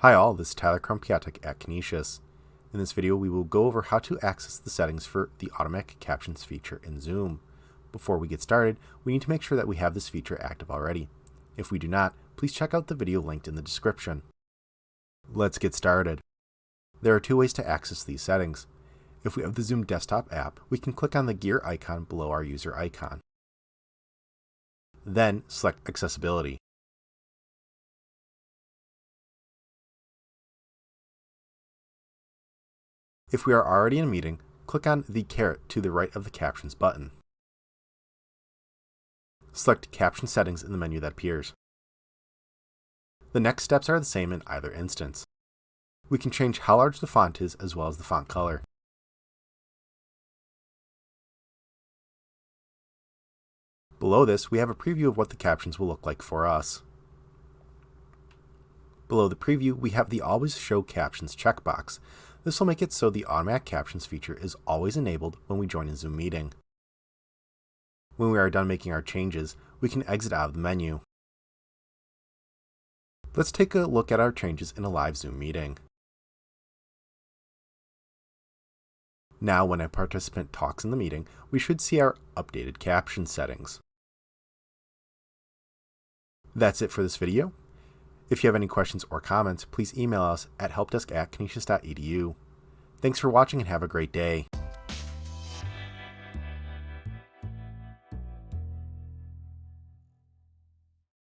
Hi all, this is Tyler Krumpiatek at Canisius. In this video we will go over how to access the settings for the automatic captions feature in Zoom. Before we get started, we need to make sure that we have this feature active already. If we do not, please check out the video linked in the description. Let's get started. There are two ways to access these settings. If we have the Zoom desktop app, we can click on the gear icon below our user icon. Then select Accessibility. If we are already in a meeting, click on the caret to the right of the Captions button. Select Caption Settings in the menu that appears. The next steps are the same in either instance. We can change how large the font is as well as the font color. Below this, we have a preview of what the captions will look like for us. Below the preview, we have the Always Show Captions checkbox. This will make it so the automatic captions feature is always enabled when we join a Zoom meeting. When we are done making our changes, we can exit out of the menu. Let's take a look at our changes in a live Zoom meeting. Now, when a participant talks in the meeting, we should see our updated caption settings. That's it for this video. If you have any questions or comments, please email us at helpdesk@canisius.edu. Thanks for watching and have a great day.